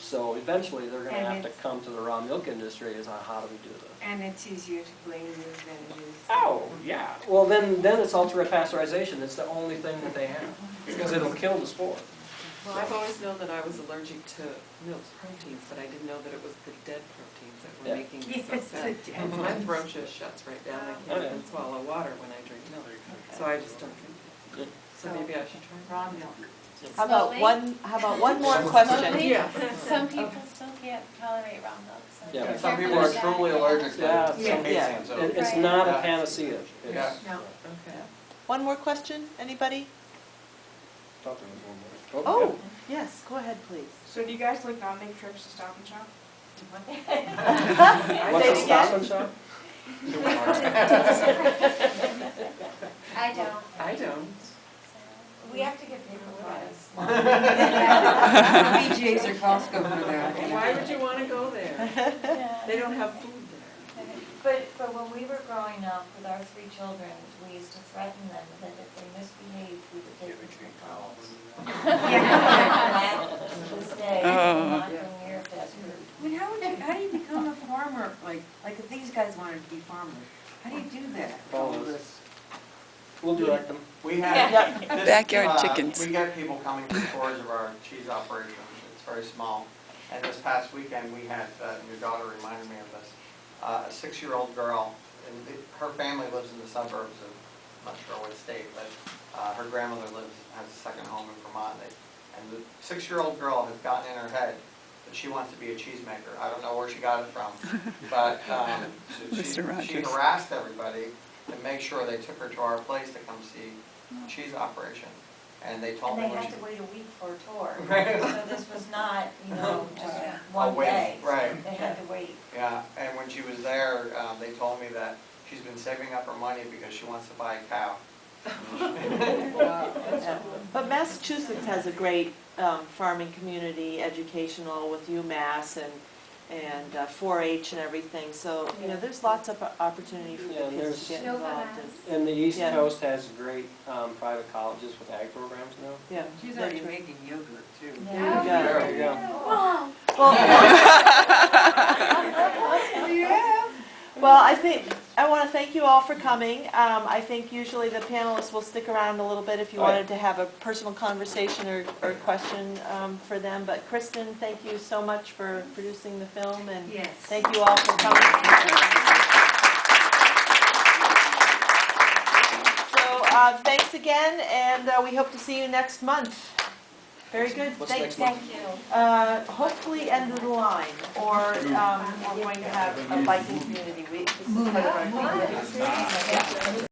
So eventually they're going to And have to come to the raw milk industry as on how do we do this. And it's easier to glaze than it is. Oh, yeah. Well, then it's ultra pasteurization. It's the only thing that they have. Because it'll kill the spore. Well, I've always known that I was allergic to milk proteins, but I didn't know that it was the dead proteins that were making me so Yes, sad. the dead My throat just shuts right down. I can't even swallow water when I drink milk. So I just don't drink it. So maybe I should try Raw milk. How about one more question? Yeah. Some people still can't tolerate raw milk, so. Yeah, be Some people careful are with that. truly allergic to Yeah, some yeah. so. It's not a Yeah. panacea. Yeah. No. Okay. One more question, anybody? Thought there was one more. Oh, yes, go ahead, please. So do you guys like not make trips to Stop and Shop? Yeah. What's Say a it Stop again? and Shop? I don't. I don't. We have to get paper prize. BJ's or Costco for that. Why would you want to go there? Yeah. They don't have food there. But when we were growing up with our 3 children, we used to threaten them that if they misbehaved, we would take them to McDonald's. To this day, we will not go near fast food. I mean, how do you become a farmer? Like if these guys wanted to be farmers, how do you do that? All this. We'll direct them. We have this, Backyard chickens. We get people coming to tours of our cheese operation. It's very small. And this past weekend, we had, and your daughter reminded me of this, a 6-year-old girl, and her family lives in the suburbs of, I'm not sure what state, but her grandmother has a second home in Vermont. And the 6-year-old girl has gotten in her head that she wants to be a cheesemaker. I don't know where she got it from, but she harassed everybody to make sure they took her to our place to come see the cheese operation. And they told And me they when had to wait a week for a tour. Right. So this was not, just a one wait, day. right. They had to wait. Yeah, and when she was there, they told me that she's been saving up her money because she wants to buy a cow. Yeah. But Massachusetts has a great farming community, educational with UMass and 4-H and everything. So there's lots of opportunity for Yeah, the kids to get there's- involved. And the East Yeah. Coast has great private colleges with ag programs now. Yeah. She's already making yogurt too. There you go. There you go. Wow. Well, I want to thank you all for coming. I think usually the panelists will stick around a little bit if you wanted to have a personal conversation or question for them. But Kristin, thank you so much for producing the film, and Yes. thank you all for coming. So thanks again, and we hope to see you next month. Very good. What's Thanks. next month? Thank you. Hopefully end of the line, or we're going to have a biking community week. This is part of our theme.